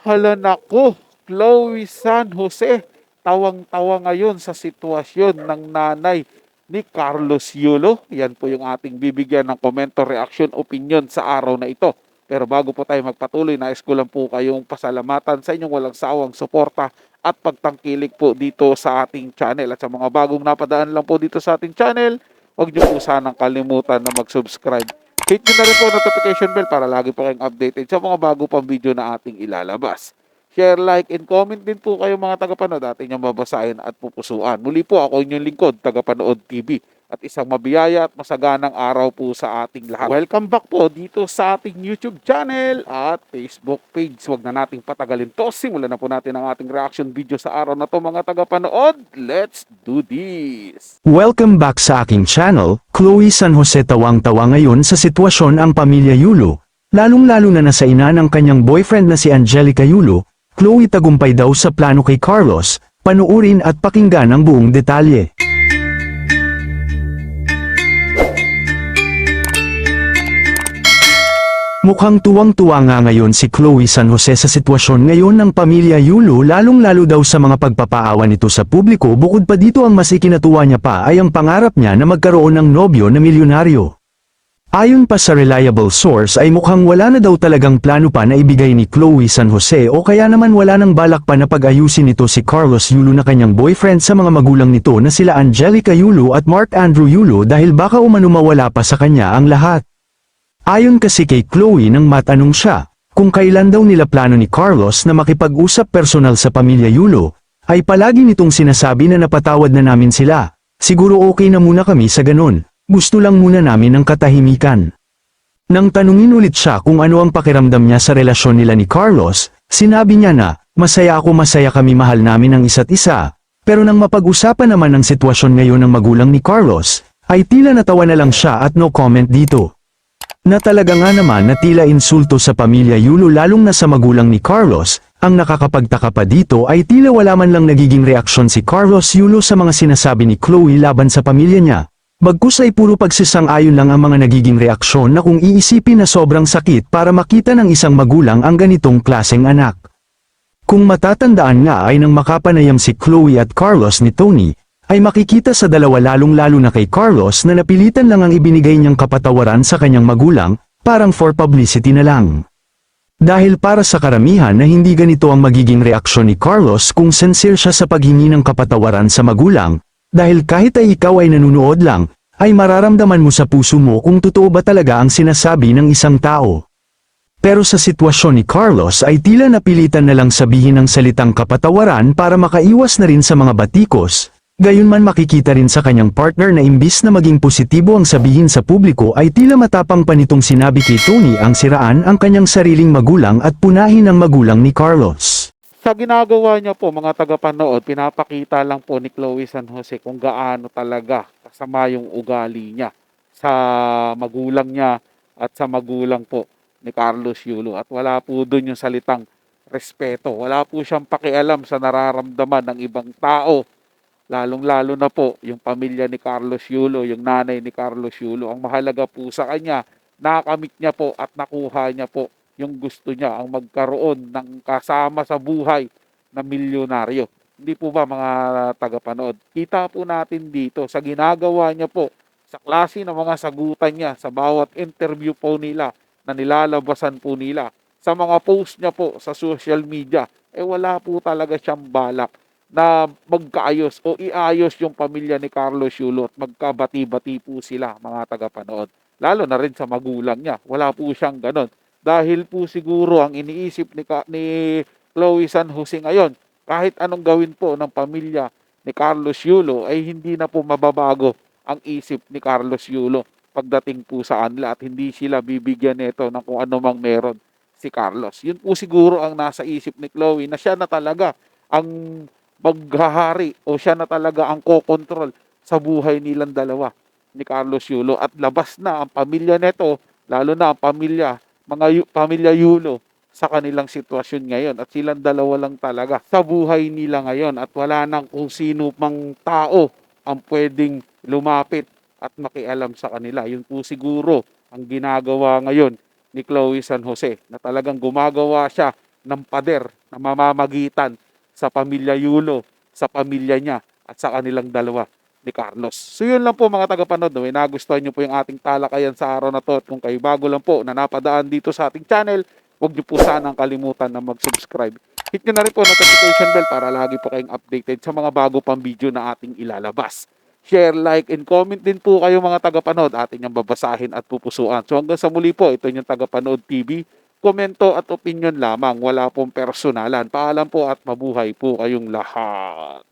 Hala nako, Chloe San Jose, tawang-tawa ngayon sa sitwasyon ng nanay ni Carlos Yulo. Yan po yung ating bibigyan ng komento, reaction, opinion sa araw na ito. Pero bago po tayo magpatuloy, nais ko lang po kayong pasalamatan sa inyong walang sawang suporta at pagtangkilik po dito sa ating channel. At sa mga bagong napadaan lang po dito sa ating channel, huwag niyo po sanang kalimutan na mag-subscribe. Hit nyo na rin po notification bell para lagi po kayong updated sa mga bago pang video na ating ilalabas. Share, like, and comment din po kayo mga tagapanood at inyong babasahin at pupusuan. Muli po ako inyong lingkod, Tagapanood TV. At isang mabiyaya at masaganang araw po sa ating lahat. Welcome back po dito sa ating YouTube channel at Facebook page. Huwag na nating patagalin to. Simulan na po natin ang ating reaction video sa araw na to mga tagapanood. Let's do this! Welcome back sa aking channel. Chloe San Jose tawang-tawa ngayon sa sitwasyon ang pamilya Yulo, lalong-lalo na nasa ina ng kanyang boyfriend na si Angelica Yulo. Chloe tagumpay daw sa plano kay Carlos. Panuurin at pakinggan ang buong detalye. Mukhang tuwang-tuwa nga ngayon si Chloe San Jose sa sitwasyon ngayon ng pamilya Yulo, lalong-lalo daw sa mga pagpapaawa nito sa publiko. Bukod pa dito, ang mas ikinatuwa niya pa ay ang pangarap niya na magkaroon ng nobyo na milyonaryo. Ayon pa sa reliable source ay mukhang wala na daw talagang plano pa na ibigay ni Chloe San Jose, o kaya naman wala nang balak pa na pag-ayusin nito si Carlos Yulo na kanyang boyfriend sa mga magulang nito na sila Angelica Yulo at Mark Andrew Yulo, dahil baka umano mawala pa sa kanya ang lahat. Ayon kasi kay Chloe, nang matanong siya kung kailan daw nila plano ni Carlos na makipag-usap personal sa pamilya Yulo, ay palagi nitong sinasabi na napatawad na namin sila. Siguro okay na muna kami sa ganun. Gusto lang muna namin ng katahimikan. Nang tanungin ulit siya kung ano ang pakiramdam niya sa relasyon nila ni Carlos, sinabi niya na, masaya ako, masaya kami, mahal namin ang isa't isa. Pero nang mapag-usapan naman ang sitwasyon ngayon ng magulang ni Carlos, ay tila natawa na lang siya at no comment dito. Na talaga nga naman na tila insulto sa pamilya Yulo, lalong na sa magulang ni Carlos. Ang nakakapagtaka pa dito ay tila wala man lang nagiging reaksyon si Carlos Yulo sa mga sinasabi ni Chloe laban sa pamilya niya. Bagkus ay puro pagsisang-ayon lang ang mga nagiging reaksyon, na kung iisipin na sobrang sakit para makita ng isang magulang ang ganitong klaseng anak. Kung matatandaan nga ay nang makapanayam si Chloe at Carlos ni Tony, ay makikita sa dalawa, lalong-lalo na kay Carlos, na napilitan lang ang ibinigay niyang kapatawaran sa kanyang magulang, parang for publicity na lang. Dahil para sa karamihan na hindi ganito ang magiging reaksyon ni Carlos kung sincere siya sa paghingi ng kapatawaran sa magulang, dahil kahit ay ikaw ay nanunood lang, ay mararamdaman mo sa puso mo kung totoo ba talaga ang sinasabi ng isang tao. Pero sa sitwasyon ni Carlos ay tila napilitan na lang sabihin ang salitang kapatawaran para makaiwas na rin sa mga batikos. Gayunman makikita rin sa kanyang partner na imbis na maging positibo ang sabihin sa publiko ay tila matapang pa nitong sinabi kay Tony ang siraan ang kanyang sariling magulang at punahin ang magulang ni Carlos. Sa ginagawa niya po mga tagapanood, pinapakita lang po ni Chloe San Jose kung gaano talaga kasama yung ugali niya sa magulang niya at sa magulang po ni Carlos Yulo. At wala po doon yung salitang respeto. Wala po siyang pakialam sa nararamdaman ng ibang tao. Lalong-lalo na po yung pamilya ni Carlos Yulo, yung nanay ni Carlos Yulo. Ang mahalaga po sa kanya, nakamit niya po at nakuha niya po yung gusto niya, ang magkaroon ng kasama sa buhay na milyonaryo. Hindi po ba mga tagapanood? Kita po natin dito sa ginagawa niya po, sa klase ng mga sagutan niya, sa bawat interview po nila na nilalabasan po nila, sa mga post niya po sa social media, wala po talaga siyang balak na magkaayos o iayos yung pamilya ni Carlos Yulo at magkabati-bati po sila mga tagapanood. Lalo na rin sa magulang niya. Wala po siyang ganon. Dahil po siguro ang iniisip ni Chloe San Jose ngayon, kahit anong gawin po ng pamilya ni Carlos Yulo ay hindi na po mababago ang isip ni Carlos Yulo pagdating po sa kanila at hindi sila bibigyan nito ng kung ano mang meron si Carlos. Yun po siguro ang nasa isip ni Chloe, na siya na talaga ang maghahari o siya na talaga ang kokontrol sa buhay nilang dalawa ni Carlos Yulo, at labas na ang pamilya neto, lalo na ang pamilya Yulo sa kanilang sitwasyon ngayon, at silang dalawa lang talaga sa buhay nila ngayon at wala nang kung sino mang tao ang pwedeng lumapit at makialam sa kanila. Yun po siguro ang ginagawa ngayon ni Chloe San Jose, na talagang gumagawa siya ng pader na mamamagitan sa pamilya Yulo, sa pamilya niya at sa kanilang dalawa ni Carlos. So yun lang po mga tagapanood, no? Nagustuhan nyo po yung ating talakayan sa araw na to at kung kayo bago lang po na napadaan dito sa ating channel, huwag nyo po sanang kalimutan na mag-subscribe. Hit nyo na rin po notification bell para lagi po kayong updated sa mga bago pang video na ating ilalabas. Share, like, and comment din po kayo mga tagapanood. Atin yung babasahin at pupusuan. So hanggang sa muli po, ito yung Tagapanood TV. Komento at opinion lamang. Wala pong personalan. Paalam po at mabuhay po kayong lahat.